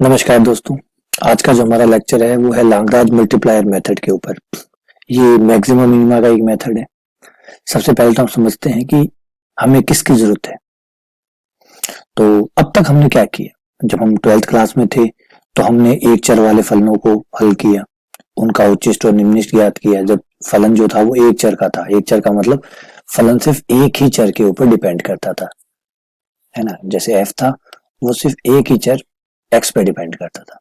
नमस्कार दोस्तों, आज का जो हमारा लेक्चर है वो है लैग्रांज मल्टीप्लायर मेथड के ऊपर। ये मैक्सिमम मिनिमा का एक मेथड है। सबसे पहले तो हम समझते हैं कि हमें किसकी जरूरत है। तो अब तक हमने क्या किया, जब हम 12th क्लास में थे तो हमने एक चर वाले फलनों को हल किया, उनका उच्चिष्ट और निम्निष्ट ज्ञात किया। जब फलन जो था वो एक चर का था, एक चर का मतलब फलन सिर्फ एक ही चर के ऊपर डिपेंड करता था, है ना। जैसे एफ था वो सिर्फ एक ही चर एक्स पे डिपेंड करता था।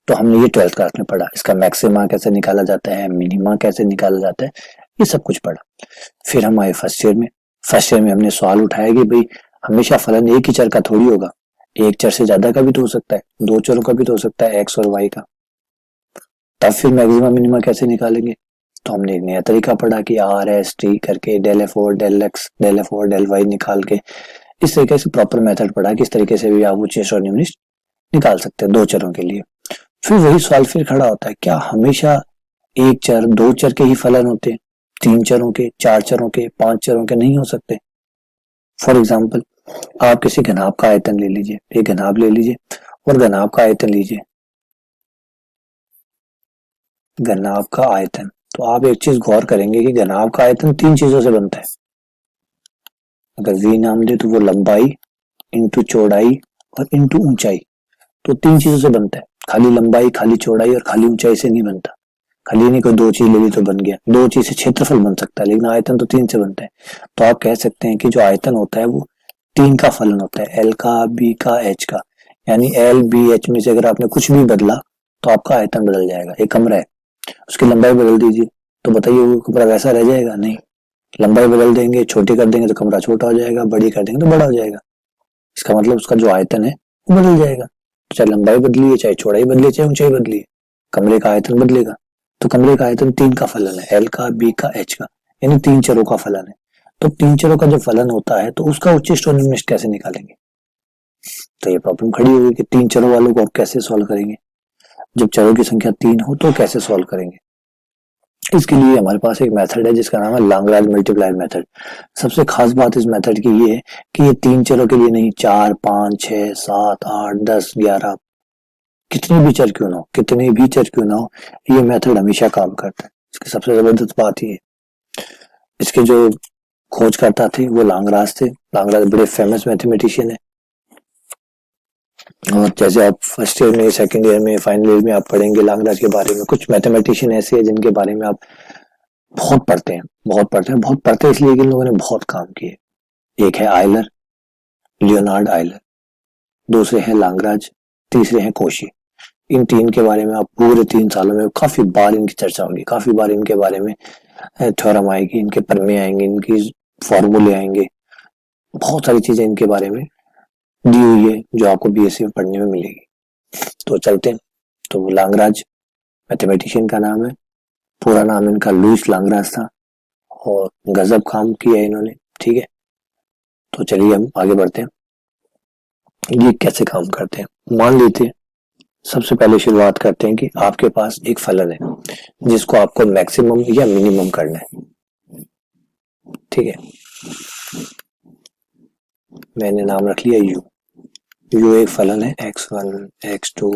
तो हमने ये 12th क्लास में पढ़ा, इसका मैक्सिमा कैसे निकाला जाता है, मिनिमा कैसे निकाला जाता है, ये सब कुछ पढ़ा। फिर हम आए फर्स्ट ईयर में। फर्स्ट ईयर में हमने सवाल उठाया कि भाई हमेशा फलन एक ही चर का थोड़ी होगा, एक चर से ज्यादा का भी तो हो सकता है, दो चरों का भी तो हो सकता है, एक्स और वाई का। तब फिर मैक्सिमा मिनिमा कैसे निकालेंगे, तो हमने एक नया तरीका पढ़ा कि आर एस टी करके डेल एफ और डेल एक्स, डेल एफ और डेल वाई निकाल के, इस तरीके से प्रॉपर मेथड पढ़ा कि इस तरीके से भी आप उच्चिष्ट और निम्निष्ट निकाल सकते हैं दो चरों के लिए। फिर वही सवाल फिर खड़ा होता है, क्या हमेशा एक चर दो चर के ही फलन होते हैं, तीन चरों के, चार चरों के, पांच चरों के नहीं हो सकते। फॉर एग्जाम्पल आप किसी घनाभ का आयतन ले लीजिए, एक घनाभ ले लीजिए और घनाभ का आयतन लीजिए, घनाभ का आयतन। तो आप एक चीज गौर करेंगे कि घनाभ का आयतन तीन चीजों से बनता है। अगर v नाम दे तो वो लंबाई इंटू चौड़ाई और इंटू ऊंचाई, तो तीन चीजों से बनता है। खाली लंबाई, खाली चौड़ाई और खाली ऊंचाई से नहीं बनता। खाली नहीं कोई दो चीज ले ली तो बन गया, दो चीज से क्षेत्रफल बन सकता है लेकिन आयतन तो तीन से बनता है। तो आप कह सकते हैं कि जो आयतन होता है वो तीन का फलन होता है, एल का, बी का, एच का। यानी एल बी एच में से अगर आपने कुछ भी बदला तो आपका आयतन बदल जाएगा। एक कमरा है, उसकी लंबाई बदल दीजिए तो बताइए वो कमरा वैसा रह जाएगा? नहीं। लंबाई बदल देंगे, छोटी कर देंगे तो कमरा छोटा हो जाएगा, बड़ी कर देंगे तो बड़ा हो जाएगा। इसका मतलब उसका जो आयतन है वो बदल जाएगा। चाहे लंबाई बदलिए, चाहे चौड़ाई बदलिए, चाहे ऊंचाई बदलिए, कमरे का आयतन बदलेगा। तो कमरे का आयतन तीन का फलन है, एल का, बी का, एच का, यानी तीन चरों का फलन है। तो तीन चरों का जब फलन होता है तो उसका उच्चिष्ट और निम्निष्ट कैसे निकालेंगे? तो ये प्रॉब्लम खड़ी होगी कि तीन चरों वालों को आप कैसे सॉल्व करेंगे, जब चरों की संख्या तीन हो तो कैसे सॉल्व करेंगे। इसके लिए हमारे पास एक मेथड है जिसका नाम है लैग्रांज मल्टीप्लायर मेथड। सबसे खास बात इस मेथड की ये है कि ये तीन चरों के लिए नहीं, चार, पांच, छह, सात, आठ, 10, 11, कितने भी चर क्यों ना हो, कितने भी चर क्यों ना हो, ये मेथड हमेशा काम करता है। इसकी सबसे जबरदस्त बात ये है, इसके जो खोजकर्ता थे वो लैग्रांज थे। लैग्रांज बड़े फेमस मैथमेटिशियन है। और जैसे आप फर्स्ट ईयर में, सेकंड ईयर में, फाइनल ईयर में आप पढ़ेंगे लैग्रांज के बारे में। कुछ मैथमेटिशियन ऐसे हैं जिनके बारे में आप बहुत पढ़ते हैं, बहुत पढ़ते हैं, बहुत पढ़ते हैं इसलिए कि इन लोगों ने बहुत काम किए। एक है आयलर, लियोनार्ड आयलर, दूसरे हैं लैग्रांज, तीसरे हैं कोशी। इन तीन के बारे में आप पूरे 3 सालों में काफी बार इनकी चर्चा होगी, काफी बार इनके बारे में थ्योरम आएगी, इनके प्रमेय आएंगे, इनकी फॉर्मूले आएंगे, बहुत सारी चीजें इनके बारे में दी हुई है जो आपको बीएससी में पढ़ने में मिलेगी। तो चलते हैं। तो लैग्रांज मैथमेटिशियन का नाम है, पूरा नाम इनका लुईस लैग्रांज था और गजब काम किया है इन्होंने, ठीक है। तो चलिए हम आगे बढ़ते हैं। ये कैसे काम करते हैं, मान लेते हैं सबसे पहले शुरुआत करते हैं कि आपके पास एक फलन है जिसको आपको मैक्सिमम या मिनिमम करना है, ठीक है। मैंने नाम रख लिया यू। यू एक फलन है, x1, x2,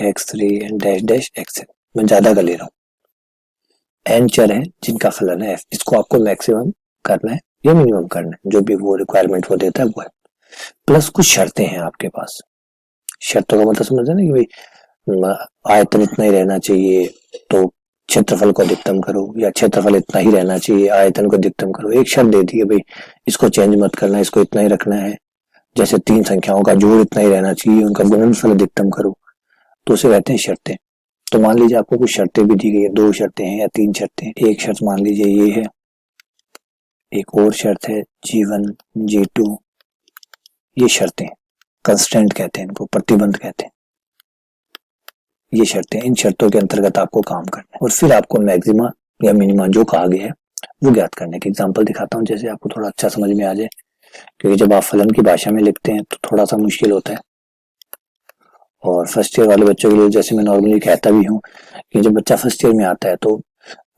x3 and dash dash xn। मैं ज्यादा का ले रहा हूँ। n चर है जिनका फलन है f, इसको आपको मैक्सिमम करना है या मिनिमम करना है, जो भी वो रिक्वायरमेंट वो देता है वो है। प्लस कुछ शर्तें हैं आपके पास। शर्तों का मतलब समझ है ना कि भाई आयतन इतना ही रहना चाहिए तो क्षेत्रफल को अधिकतम करो, या क्षेत्रफल इतना ही रहना चाहिए आयतन को अधिकतम करो। एक शर्त दे दी है भाई इसको चेंज मत करना, इसको इतना ही रखना है। जैसे तीन संख्याओं का जोड़ इतना ही रहना चाहिए, उनका गुणनफल अधिकतम करो, तो उसे कहते हैं शर्तें। तो मान लीजिए आपको कुछ शर्तें भी दी गई है, दो शर्तें हैं या तीन शर्तें। एक शर्त मान लीजिए ये है, एक और शर्त है G1, G2, ये शर्तें कंस्टेंट कहते हैं, इनको प्रतिबंध कहते हैं। ये शर्तें, इन शर्तों के अंतर्गत आपको काम करना है और फिर आपको मैक्सिमा या मिनिमा जो कहा गया है वो ज्ञात करने के एग्जाम्पल दिखाता हूँ, जैसे आपको थोड़ा अच्छा समझ में आ जाए। क्योंकि जब आप फलन की भाषा में लिखते हैं तो थोड़ा सा मुश्किल होता है। और फर्स्ट ईयर वाले बच्चों के लिए जैसे मैं नॉर्मली कहता भी हूँ कि जब बच्चा फर्स्ट ईयर में आता है तो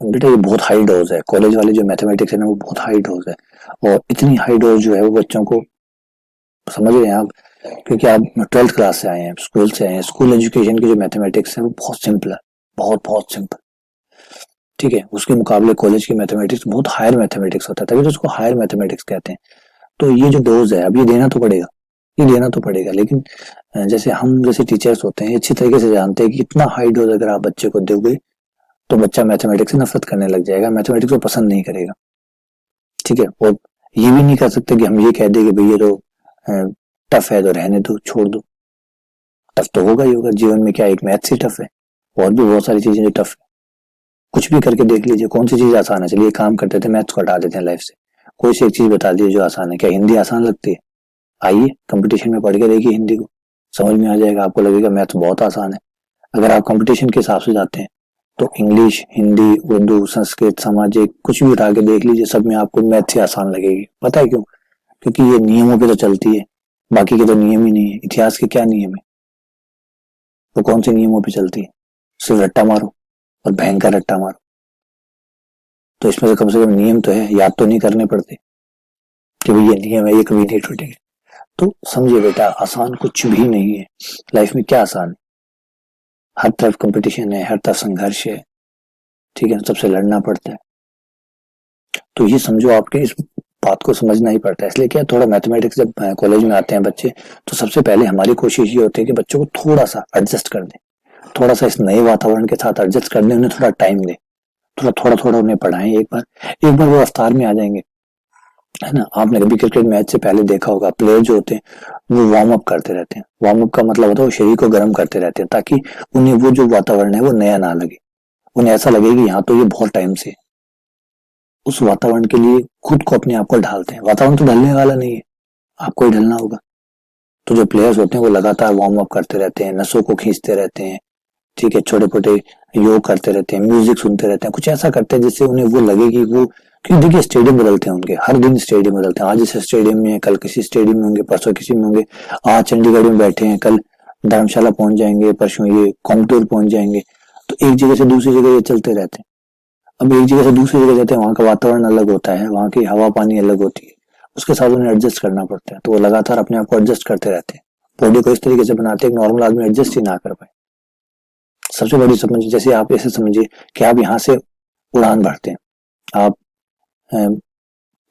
बेटा ये बहुत हाई डोज है। कॉलेज वाले जो मैथमेटिक्स है ना वो बहुत हाई डोज है, और इतनी हाई डोज जो है वो बच्चों को समझ रहे हैं आप, क्योंकि आप 12th क्लास से आए हैं, स्कूल से आए हैं। स्कूल एजुकेशन की जो मैथमेटिक्स है वो बहुत सिंपल है, बहुत बहुत सिंपल, ठीक है। उसके मुकाबले कॉलेज की मैथमेटिक्स बहुत हायर मैथमेटिक्स होता है, तभी तो उसको हायर मैथमेटिक्स कहते हैं। तो ये जो डोज है अब ये देना तो पड़ेगा, ये देना तो पड़ेगा, लेकिन जैसे हम जैसे टीचर्स होते हैं अच्छी तरीके से जानते हैं कि इतना हाई डोज अगर आप बच्चे को दोगे तो बच्चा मैथमेटिक्स से नफरत करने लग जाएगा, मैथमेटिक्स को पसंद नहीं करेगा, ठीक है। और ये भी नहीं कर सकते कि हम ये कह दें कि भैया तो टफ है तो रहने दो, छोड़ दो। टफ तो होगा ही होगा, जीवन में क्या एक मैथ्स ही टफ है, और भी बहुत सारी चीजें जो टफ है। कुछ भी करके देख लीजिए, कौन सी चीज आसान है, चलिए काम करते थे मैथ्स को हटा देते हैं लाइफ से, कोई सी एक चीज बता दीजिए जो आसान है। क्या हिंदी आसान लगती है? आइए कंपटीशन में पढ़ के देखिए हिंदी को, समझ में आ जाएगा, आपको लगेगा मैथ्स बहुत आसान है। अगर आप कंपटीशन के हिसाब से जाते हैं तो इंग्लिश, हिंदी, उर्दू, संस्कृत, सामाजिक कुछ भी उठा के देख लीजिए, सब में आपको मैथ ही आसान लगेगी। पता है क्यों? क्योंकि ये नियमों पे तो चलती है, बाकी के तो नियम ही नहीं है। इतिहास के क्या नियम है? वो कौन से नियमों पे चलती है? सिर्फ रट्टा मारो, और भयंकर रट्टा मारो। तो इसमें से कम नियम तो है, याद तो नहीं करने पड़ते कि भाई ये नियम है, ये कभी नहीं टूटेंगे। तो समझिए बेटा, आसान कुछ भी नहीं है लाइफ में। क्या आसान है? हर तरफ कंपटीशन है, हर तरफ संघर्ष है, ठीक है, सबसे लड़ना पड़ता है। तो ये समझो, आपके इस बात को समझना ही पड़ता है। इसलिए क्या, थोड़ा मैथमेटिक्स जब कॉलेज में आते हैं बच्चे, तो सबसे पहले हमारी कोशिश ये होती है कि बच्चों को थोड़ा सा एडजस्ट कर दें, थोड़ा सा इस नए वातावरण के साथ एडजस्ट कर दें, उन्हें थोड़ा टाइम दें, थोड़ा थोड़ा थोड़ा उन्हें पढ़ाएं। एक बार वो रफ्तार में आ जाएंगे, है ना। आपने कभी क्रिकेट मैच से पहले देखा होगा, प्लेयर जो होते हैं वो वार्म अप करते रहते हैं। वार्म अप का मतलब होता है वो शरीर को गर्म करते रहते हैं, ताकि उन्हें वो जो वातावरण है वो नया ना लगे, उन्हें ऐसा लगे कि यहाँ तो ये बहुत टाइम से। उस वातावरण के लिए खुद को, अपने आप को ढालते हैं। वातावरण तो ढलने वाला नहीं है, आपको ही ढलना होगा। तो जो प्लेयर्स होते हैं वो लगातार वार्म अप करते रहते हैं, नसों को खींचते रहते हैं, ठीक है, छोटे छोटे योग करते रहते हैं, म्यूजिक सुनते रहते हैं, कुछ ऐसा करते हैं जिससे उन्हें वो लगे कि वो, क्योंकि देखिए स्टेडियम बदलते हैं उनके, हर दिन स्टेडियम बदलते हैं। आज इस स्टेडियम में, कल किसी स्टेडियम में होंगे, परसों किसी में होंगे। आज चंडीगढ़ में बैठे हैं, कल धर्मशाला पहुंच जाएंगे, परसों ये कोयम्बटूर पहुंच जाएंगे। तो एक जगह से दूसरी जगह ये चलते रहते हैं। अब एक जगह से दूसरी जगह जाते हैं, वहां का वातावरण अलग होता है, वहां की हवा पानी अलग होती है, उसके साथ उन्हें एडजस्ट करना पड़ता है। तो वो लगातार अपने आप को एडजस्ट करते रहते हैं, बॉडी को इस तरीके से बनाते हैं कि नॉर्मल आदमी एडजस्ट ही ना कर पाए। सबसे बड़ी समझ, जैसे आप ऐसे समझिए कि आप यहाँ से उड़ान भरते हैं, आप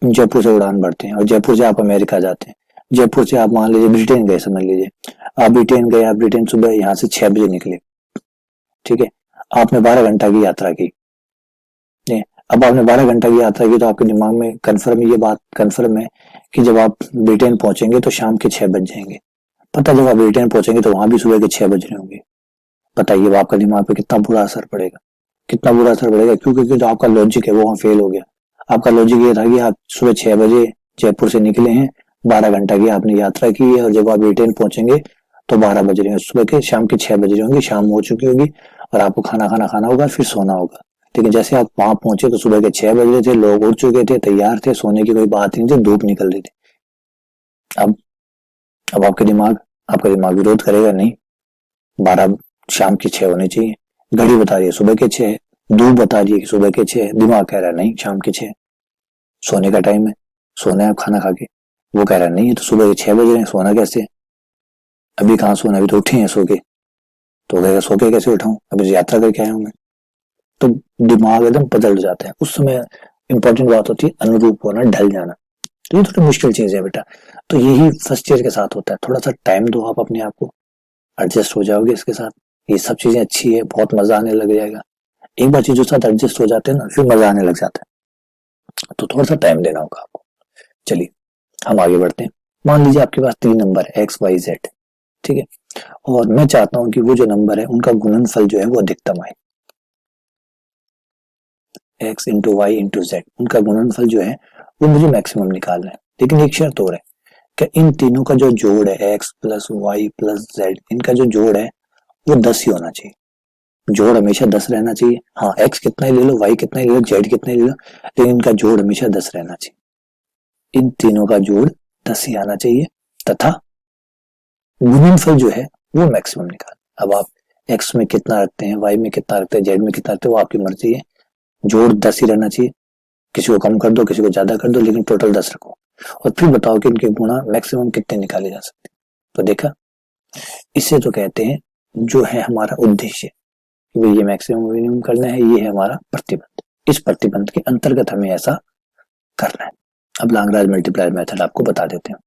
जयपुर से उड़ान भरते हैं, और जयपुर से आप अमेरिका जाते हैं। जयपुर से आप मान लीजिए ब्रिटेन गए, समझ लीजिए आप ब्रिटेन गए, आप ब्रिटेन सुबह यहाँ से 6 बजे निकले, ठीक है। आपने 12 घंटा की यात्रा की, नहीं, अब आपने 12 घंटा की यात्रा की, तो आपके दिमाग में कंफर्म, ये बात कंफर्म है कि जब आप ब्रिटेन पहुंचेंगे तो शाम के 6 बज जाएंगे। पता, जब आप ब्रिटेन पहुंचेंगे तो वहां भी सुबह के 6 बज रहे होंगे। बताइए वो आपका दिमाग पे कितना बुरा असर पड़ेगा, कितना बुरा असर पड़ेगा। क्यों? क्योंकि जो आपका लॉजिक है वो वहां फेल हो गया। आपका लॉजिक ये था कि आप सुबह 6 बजे जयपुर से निकले हैं, 12 घंटा की आपने यात्रा की है, और जब आप ब्रिटेन पहुंचेंगे तो 12 बज रहे हैं, सुबह के शाम के 6 बज रहे होंगे, शाम हो चुकी होगी, और आपको खाना होगा, फिर सोना होगा। लेकिन जैसे आप वहां पहुंचे तो सुबह के 6 बज रहे थे, लोग उठ चुके थे, तैयार थे, सोने की कोई बात नहीं थी, धूप निकल रही थी। अब अब आपका दिमाग विरोध करेगा नहीं, 12 शाम के 6 होने चाहिए। घड़ी बता रही है सुबह के 6, धूप बता रही है कि सुबह के 6, दिमाग कह रहा है नहीं शाम के 6, सोने का टाइम है, सोना है खाना खा के। वो कह रहा है नहीं, तो सुबह के 6 बज रहे हैं, सोना कैसे? अभी कहाँ सोना, अभी तो उठे हैं सो के। तो कहेगा सो के कैसे उठाऊं, अभी यात्रा करके आया हूं मैं। तो दिमाग एकदम बदल जाता है उस समय। इंपॉर्टेंट बात होती है अनुरूप होना, ढल जाना। तो ये थोड़ी मुश्किल चीज है बेटा। तो यही फर्स्ट ईयर के साथ होता है, थोड़ा सा टाइम दो आप अपने आप को, एडजस्ट हो जाओगे इसके साथ। ये सब चीजें अच्छी है, बहुत मजा आने लग जाएगा। एक बार चीजों के साथ एडजस्ट हो जाते हैं ना, फिर मजा आने लग जाता है। तो थोड़ा सा टाइम देना होगा आपको। चलिए हम आगे बढ़ते हैं। मान लीजिए आपके पास 3 नंबर है, एक्स वाई जेड, ठीक है, और मैं चाहता हूं कि वो जो नंबर है उनका गुणनफल जो है वो अधिकतम आए। X into y into z, उनका गुणनफल जो है वो मुझे मैक्सिमम निकालना है। लेकिन एक शर्त और है कि इन तीनों का जो जोड़ है, x plus y plus z, इनका जो जोड़ है वो 10 ही होना चाहिए। जोड़ हमेशा 10 रहना चाहिए। हाँ, एक्स कितना ही ले लो, वाई कितना ही ले लो, जेड कितना ही ले लो, लेकिन इनका जोड़ हमेशा 10 रहना चाहिए। इन तीनों का जोड़ 10 ही आना चाहिए, तथा गुणनफल जो है वो मैक्सिमम निकाल। अब आप एक्स में कितना रखते हैं, वाई में कितना रखते हैं, जेड में कितना रखते हैं, वो आपकी मर्जी है। जोड़ 10 ही रहना चाहिए, किसी को कम कर दो, किसी को ज्यादा कर दो, लेकिन टोटल 10 रखो। और फिर बताओ कि इनके गुणा मैक्सिमम कितने निकाले जा सकते हैं। तो देखा, इसे तो कहते हैं जो है हमारा उद्देश्य, ये मैक्सिमम मिनिमम करना है, ये है हमारा प्रतिबंध। इस प्रतिबंध के अंतर्गत हमें ऐसा करना है। अब लैग्रेंज मल्टीप्लायर मेथड आपको बता देते हैं।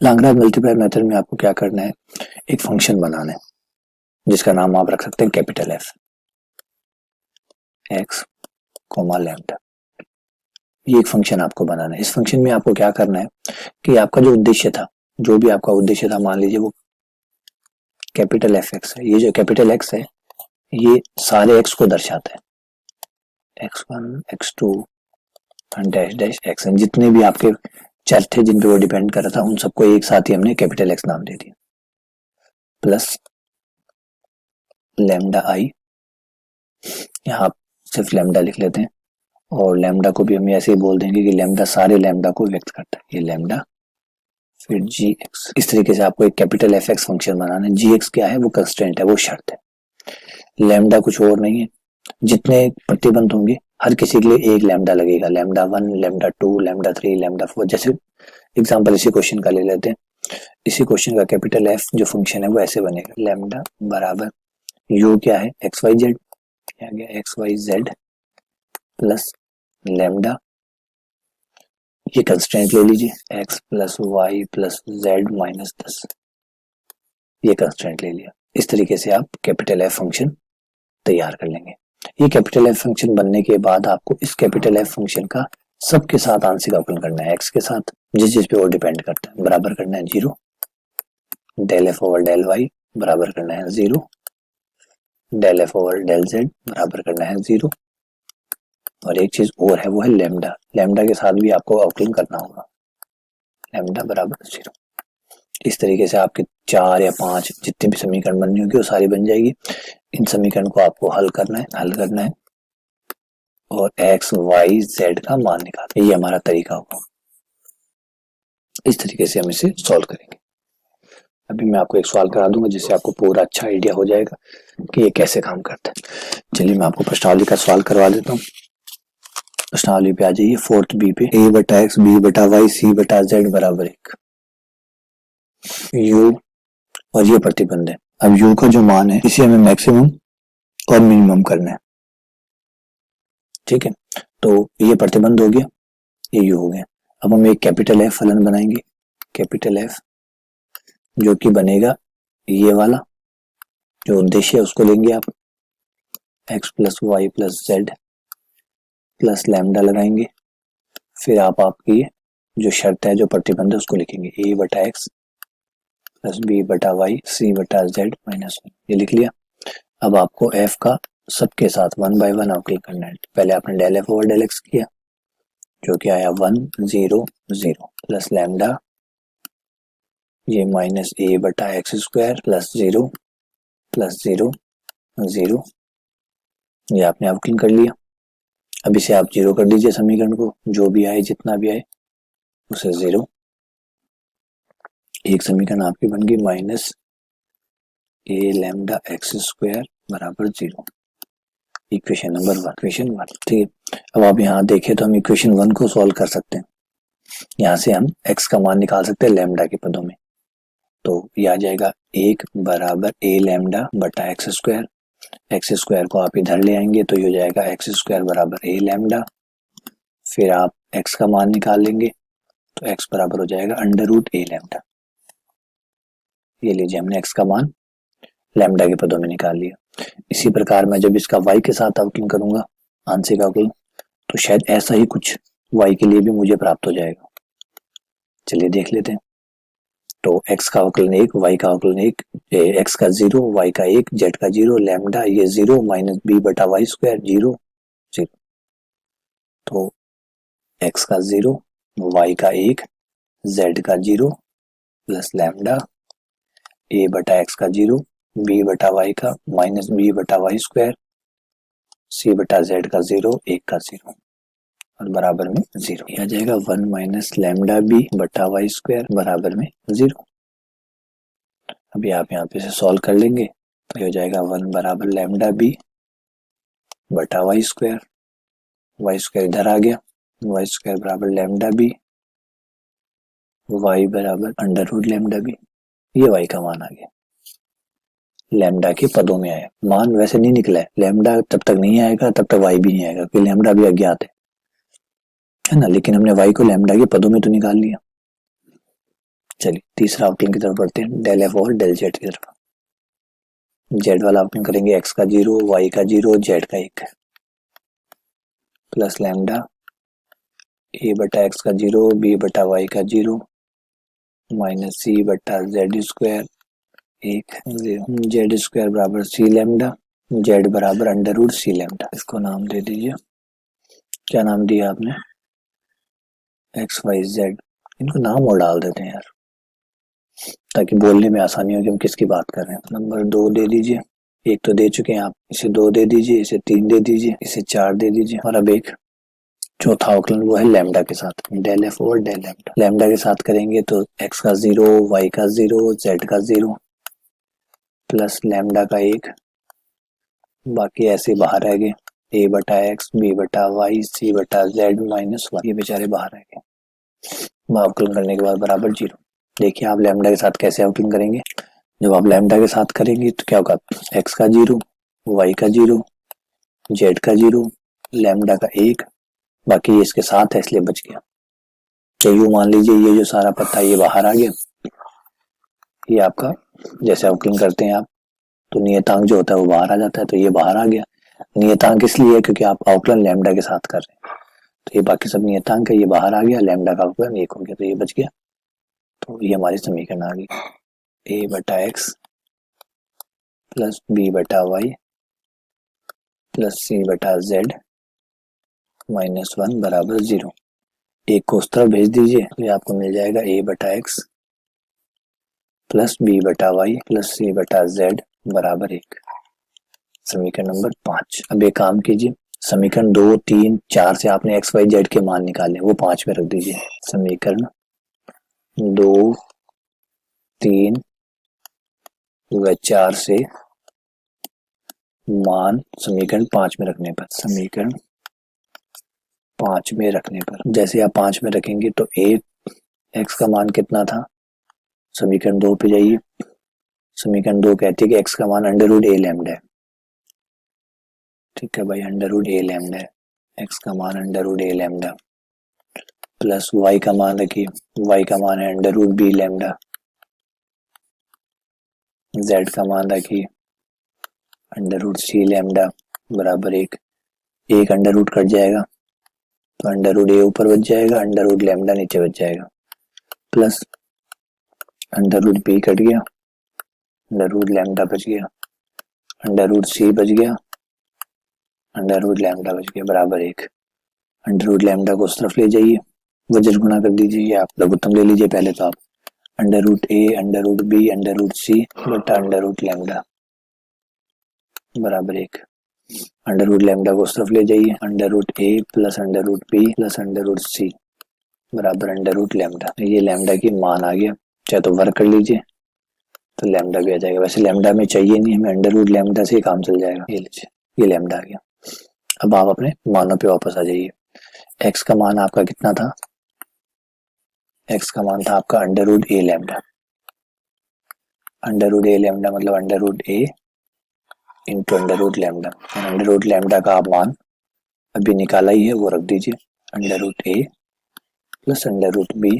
लैग्रेंज मल्टीप्लायर मेथड में आपको क्या करना है, एक फंक्शन बनाना है जिसका नाम आप रख सकते हैं capital F, x comma lambda. ये एक फंक्शन आपको बनाना है। इस फंक्शन में आपको क्या करना है कि आपका जो उद्देश्य था, जो भी आपका उद्देश्य था, मान लीजिए वो कैपिटल एफ एक्स है। ये जो कैपिटल एक्स है ये सारे एक्स को दर्शाता है, x1 x2 dash dash xn, जितने भी आपके चर थे जिन पे वो डिपेंड कर रहा था उन सबको एक साथ ही हमने कैपिटल एक्स नाम दे दिया, प्लस लैम्डा आई, यहाँ सिर्फ लैम्डा लिख लेते हैं, और लैम्डा को भी हम ऐसे ही बोल देंगे कि लैम्डा सारे लैम्डा को व्यक्त करता है, ये लैम्डा, फिर जी एक्स। इस तरीके से आपको एक कैपिटल एफ एक्स फंक्शन बनाना है। जी एक्स क्या है, वो कंस्टेंट है, वो शर्त है। लैम्डा कुछ और नहीं है, जितने प्रतिबंध होंगे हर किसी के लिए एक लैम्डा लगेगा, लैम्डा 1, लैम्डा 2, लैम्डा 3, लैम्डा 4। जैसे एग्जांपल इसी क्वेश्चन का ले लेते हैं। इसी क्वेश्चन का कैपिटल एफ जो फंक्शन है वो ऐसे बनेगा, लैम्डा बराबर यू क्या है, एक्स वाई जेड, क्या गया x y z, plus lambda, ये कंस्टेंट ले लीजिए, x plus y plus z minus 10, ये कंस्टेंट ले लिया। इस तरीके से आप कैपिटल एफ फंक्शन तैयार कर लेंगे। ये कैपिटल एफ फंक्शन बनने के बाद आपको इस कैपिटल एफ फंक्शन का सबके साथ आंशिक अवकलन करना है, एक्स के साथ जिस जिस पे वो डिपेंड करता है, बराबर करना है 0, del F over del y बराबर करना है 0, del F over del z बराबर करना है 0, और एक चीज और है वो है लैम्डा। लैम्डा के साथ भी आपको अवकलन करना होगा, लैम्डा बराबर 0। इस तरीके से आपके 4 या 5 जितने भी समीकरण बननी होगी वो सारी बन जाएगी। इन समीकरण को आपको हल करना है और एक्स वाई जेड का मान निकालना है, ये हमारा तरीका होगा। इस तरीके से हम इसे सॉल्व करेंगे। अभी मैं आपको एक सवाल करा दूंगा जिससे आपको पूरा अच्छा आइडिया हो जाएगा कि ये कैसे काम करता है। चलिए मैं आपको प्रश्नावली का सवाल करवा देता हूँ। प्रश्नावली पे आ जाइए, 4th बी पे, a बटा एक्स बी बटा वाई सी बटा जेड बराबर 1, यू और ये प्रतिबंध है। अब यू का जो मान है इसे हमें मैक्सिमम और मिनिमम करना है, ठीक है। तो ये प्रतिबंध हो गया, ये यू हो गया। अब हम एक कैपिटल एफ फलन बनाएंगे, कैपिटल एफ जो कि बनेगा ये वाला, जो उद्देश्य है उसको लेंगे आप, x plus y plus z plus lambda लगाएंगे, फिर आप आपकी जो शर्त है, जो प्रतिबंध है उसको लिखेंगे, ए बटा एक्स प्लस बी बटा वाई सी बटा जेड माइनस 1, ये लिख लिया। अब आपको एफ का सबके साथ 1 बाय 1 अवकलन करना है। पहले आपने del F over del x किया जो कि आया 1 0 0 प्लस लैम्डा, ये माइनस ए बटा एक्स स्क्वायर प्लस 0 प्लस 0 0, ये आपने अवकलन कर लिया। अब इसे आप 0 कर दीजिए समीकरण को, जो भी आए जितना भी आए उसे 0। एक समीकरण आपकी बन गई माइनस ए लैम्डा एक्स स्क्वायर बराबर 0, इक्वेशन नंबर 1, इक्वेशन 1, ठीक है। अब आप यहाँ देखें तो हम इक्वेशन 1 को सॉल्व कर सकते हैं। यहाँ से हम x का मान निकाल सकते हैं लैम्डा के पदों में, तो ये आ जाएगा 1 बराबर ए लैम्डा बटा एक्स स्क्वायर को आप इधर ले आएंगे तो ये हो जाएगा एक्स स्क्वायर बराबर ए लैम्डा, फिर आप x का मान निकाल लेंगे तो x बराबर हो जाएगा अंडर रूट ए लैम्डा। ये लीजिए हमने x का मान लैम्डा के पदों में निकाल लिया। इसी प्रकार मैं जब इसका y के साथ अवकलन करूंगा, आंशिक अवकलन, तो शायद ऐसा ही कुछ y के लिए भी मुझे प्राप्त हो जाएगा। चलिए देख लेते हैं। तो x का अवकलन 1, y का अवकलन 1, x का 0, y का 1, z का 0, लैम्डा ये 0 माइनस b बटा वाई स्क्वायर 0 0, तो x का 0, y का 1, z का 0 प्लस लैम्डा a बटा x का 0, b बटा y का माइनस b बटा वाई स्क्वायर, c बटा z का 0, 1 का 0 और बराबर में 0, यह आ जाएगा 1 माइनस लैम्डा b बटा वाई स्क्वायर बराबर में 0। अभी आप यहाँ पे से सॉल्व कर लेंगे तो ये हो जाएगा 1 बराबर लैम्डा b बटा वाई स्क्वायर इधर आ गया, वाई स्क्वायर बराबर लैम्डा बी, वाई बराबर अंडर रूट लैम्डा बी। ये वाई का मान आ गया, लैम्डा के पदों में आया। मान वैसे नहीं निकला है, लैम्डा तब तक नहीं आएगा तब तक वाई भी नहीं आएगा, क्योंकि लैम्डा भी अज्ञात है ना, लेकिन हमने वाई को लैम्डा के पदों में तो निकाल लिया। चलिए तीसरा अवकलन की तरफ बढ़ते हैं, डेल एफ और डेल जेड की तरफ। जेड वाला अवकलन करेंगे एक्स का 0, वाई का 0, जेड का 1 प्लस लैम्डा ए बटा एक्स का 0, बी बटा वाई का 0 माइनस सी बटा जेड स्क्वायर 1 0, जेड स्क्वायर बराबर सी लैम्डा, जेड बराबर अंडर रूट सी लैम्डा। इसको नाम दे दीजिए, क्या नाम दिया आपने, एक्स वाई जेड। इनको नाम और डाल देते हैं यार, ताकि बोलने में आसानी हो कि हम किसकी बात कर रहे हैं। नंबर 2 दे दीजिए, एक तो दे चुके हैं आप, इसे 2 दे दीजिए, इसे 3 दे दीजिए, इसे 4 दे दीजिए, और अब एक चौथा अवकलन वो है लैम्डा के साथ, डेल एफ और डेल लैम्डा। लैम्डा के साथ करेंगे तो एक्स का 0, वाई का 0, जेड का 0 प्लस लैम्डा का 1, बाकी ऐसे बाहर रह गए, ए बटा एक्स, बी बटा वाई, सी बटा जेड माइनस 1, ये बेचारे बाहर रह गए। अवकलन करने के बाद बराबर 0। देखिए आप लैम्डा के साथ कैसे अवकलन करेंगे। जब आप लैम्डा के साथ करेंगे तो क्या होगा, एक्स का 0, वाई का 0, जेड का 0, लैम्डा का 1, बाकी ये इसके साथ है इसलिए बच गया। तो यूं मान लीजिए ये जो सारा पत्ता ये बाहर आ गया, ये आपका जैसे अवकलन करते हैं आप तो नियतांक जो होता है वो बाहर आ जाता है, तो ये बाहर आ गया। नियतांक इसलिए है क्योंकि आप अवकलन लैम्डा के साथ कर रहे हैं, तो ये बाकी सब नियतांक है, ये बाहर आ गया, लैम्डा का अवकलन 1 हो गया, तो ये बच गया। तो ये हमारी समीकरण आ गई, ए बटा एक्स प्लस बी बटा वाई प्लस सी बटा जेड माइनस 1 बराबर 0। एक को उस तरफ भेज दीजिए तो ये आपको मिल जाएगा ए बटा एक्स प्लस बी बटा वाई प्लस सी बटा जेड बराबर 1। समीकरण नंबर 5। अब एक काम कीजिए, समीकरण 2, 3, 4 से आपने एक्स वाई जेड के मान निकाले, वो 5 में रख दीजिए। समीकरण 2, 3 व 4 से मान समीकरण 5 में रखने पर, समीकरण 5 में रखने पर जैसे आप 5 में रखेंगे तो ए एक्स का मान कितना था, समीकरण 2 पे जाइए। समीकरण 2 कहती है कि एक्स का मान अंडर रूट ए लैम्डा है। ठीक है भाई, अंडर रूट ए लैम्डा है, एक्स का मान अंडर रूट ए लैम्डा प्लस वाई का मान रखिए, वाई का मान है under root b lambda, z का मान रखिए अंडर रूट सी लैम्डा बराबर 1। एक अंडर रूट कट जाएगा तो अंडर रूट ए ऊपर बच जाएगा, अंडर रूट लैम्डा नीचे बच जाएगा, plus under root b cut गया, अंडर रूट लैम्डा बच गया, अंडर रूट सी बच गया, अंडर रूट लैम्डा बच गया बराबर 1। अंडर रूट लैम्डा को उस तरफ ले जाइए, वज्र गुणा कर दीजिए, आप लघुत्तम ले लीजिए पहले तो आप, under root A under root B under root C बटा अंडर रूट लैम्डा बराबर 1। अंडर रूट लैम्डा को उस तरफ ले जाइए, under root A plus under root B plus under root C बराबर अंडर रूट लैम्डा। ये लैम्डा की मान आ गया, चाहे तो वर्क कर लीजिए तो लैम्डा भी आ जाएगा, वैसे लैम्डा में चाहिए नहीं हमें, अंडर रूट लैम्डा से ही काम चल जाएगा। ये लीजिए, ये लैम्डा आ गया। अब आप अपने मानों पे वापस आ जाइए। एक्स का मान आपका कितना था, एक्स का मान था आपका अंडर रूट ए लैम्डा, अंडर रूट ए लैम्डा मतलब under root A into under root lambda, under root lambda का आप मान अभी निकाला ही है वो रख दीजिए, under root A plus under root B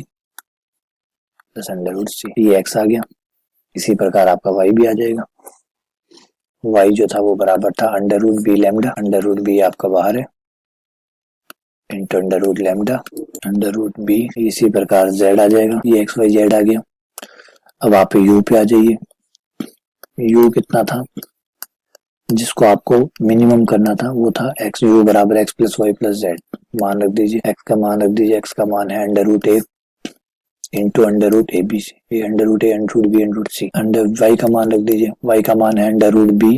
plus under root C, ये एक्स आ गया। इसी प्रकार आपका वाई भी आ जाएगा, वाई जो था वो बराबर था under root b lambda, under root b आपका बाहर है into under root lambda under root b, इसी प्रकार जेड आ जाएगा, ये एक्स वाई जेड आ गया। अब आप यू पे आ जाइए, यू कितना था जिसको आपको मिनिमम करना था, वो था एक्स यू बराबर x plus y plus z. मान रख दीजिए, एक्स का मान रख दीजिए, एक्स का मान है under root A into under root A B C, ये under root A under root B under root C. Under Y का मान रख दीजिए, वाई का मान है under root B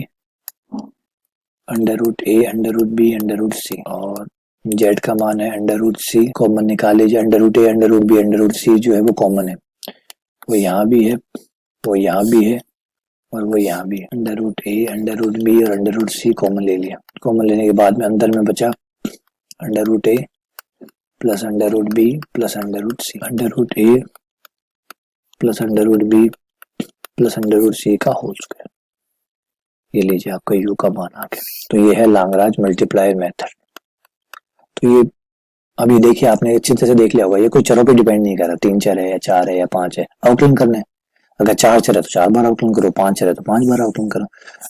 under root A under root B under root C, और Z का मान है अंडर रूट सी, कॉमन निकाल लीजिए, under root A under root B under root C जो है वो कॉमन है, वो यहाँ भी है, वो यहाँ भी है और वो यहाँ भी है। Under root A under root B और अंडर रूट सी कॉमन ले लिया, कॉमन लेने के बाद में अंदर में बचा under root A plus under root B plus under root C, under root A plus under root B plus under root C का होल स्क्वायर। ये लीजिए आपका यू का मान आ गया। तो ये है लांगराज मल्टीप्लायर मेथड। तो ये अभी देखिए आपने अच्छी तरह से देख लिया होगा, ये कोई चरों पे डिपेंड नहीं कर रहा, 3 चर है या 4 है या 5 है, आउटलाइन करना है। अगर 4 चर है तो 4 बार आउटलाइन करो, 5 चर है तो 5 बार आउटलाइन करो।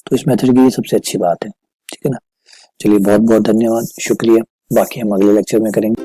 तो इस मेथड की ये सबसे अच्छी बात है, ठीक है ना। चलिए बहुत बहुत धन्यवाद, शुक्रिया। बाकी हम अगले लेक्चर में करेंगे।